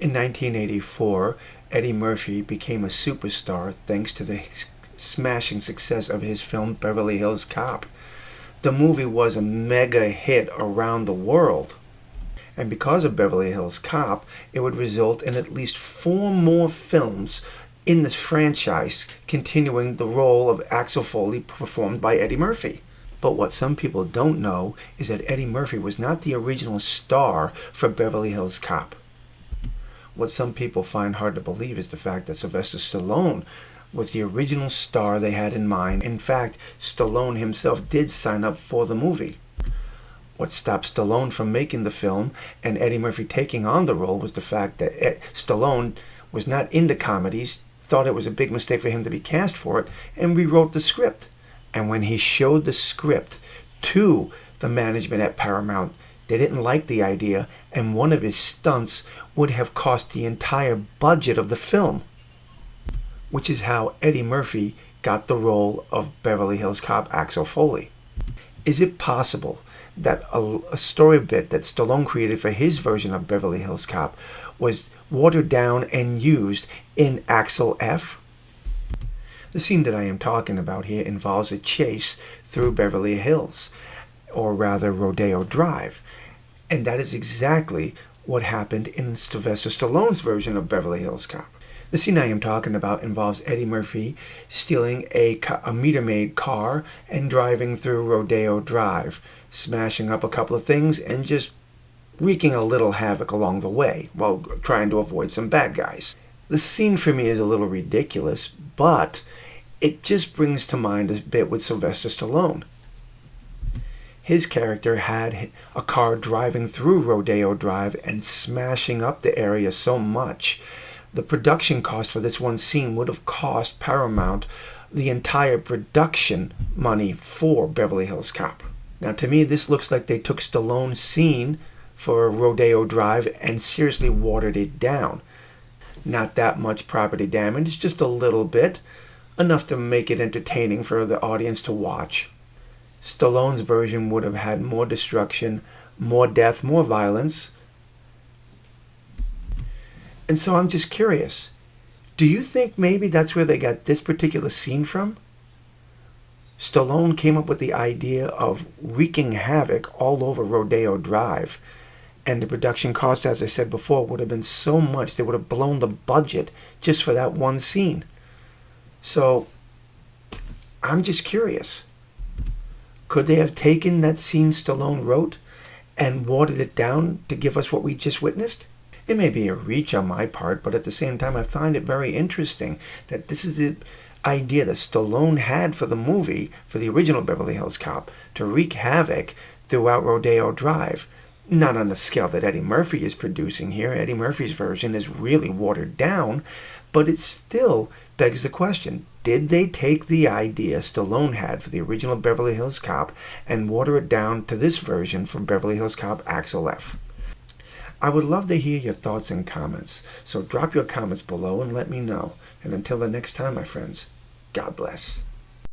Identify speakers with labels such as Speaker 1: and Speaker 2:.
Speaker 1: In 1984, Eddie Murphy became a superstar thanks to the smashing success of his film Beverly Hills Cop. The movie was a mega hit around the world. And because of Beverly Hills Cop, it would result in at least 4 more films in this franchise, continuing the role of Axel Foley performed by Eddie Murphy. But what some people don't know is that Eddie Murphy was not the original star for Beverly Hills Cop. What some people find hard to believe is the fact that Sylvester Stallone was the original star they had in mind. In fact, Stallone himself did sign up for the movie. What stopped Stallone from making the film and Eddie Murphy taking on the role was the fact that Stallone was not into comedies, thought it was a big mistake for him to be cast for it, and rewrote the script. And when he showed the script to the management at Paramount, they didn't like the idea, and one of his stunts would have cost the entire budget of the film. Which is how Eddie Murphy got the role of Beverly Hills Cop Axel Foley. Is it possible that a story bit that Stallone created for his version of Beverly Hills Cop was watered down and used in Axel F? The scene that I am talking about here involves a chase through Beverly Hills, or rather Rodeo Drive. And that is exactly what happened in Sylvester Stallone's version of Beverly Hills Cop. The scene I am talking about involves Eddie Murphy stealing a meter-maid car and driving through Rodeo Drive, smashing up a couple of things and just wreaking a little havoc along the way while trying to avoid some bad guys. The scene for me is a little ridiculous, but it just brings to mind a bit with Sylvester Stallone. His character had a car driving through Rodeo Drive and smashing up the area so much. The production cost for this one scene would have cost Paramount the entire production money for Beverly Hills Cop. Now, to me, this looks like they took Stallone's scene for Rodeo Drive and seriously watered it down. Not that much property damage, just a little bit, enough to make it entertaining for the audience to watch. Stallone's version would have had more destruction, more death, more violence. And so I'm just curious, do you think maybe that's where they got this particular scene from? Stallone came up with the idea of wreaking havoc all over Rodeo Drive, and the production cost, as I said before, would have been so much they would have blown the budget just for that one scene. So I'm just curious. Could they have taken that scene Stallone wrote and watered it down to give us what we just witnessed? It may be a reach on my part, but at the same time I find it very interesting that this is the idea that Stallone had for the movie, for the original Beverly Hills Cop, to wreak havoc throughout Rodeo Drive. Not on the scale that Eddie Murphy is producing here. Eddie Murphy's version is really watered down, but it still begs the question, did they take the idea Stallone had for the original Beverly Hills Cop and water it down to this version from Beverly Hills Cop Axel F? I would love to hear your thoughts and comments, so drop your comments below and let me know. And until the next time, my friends, God bless.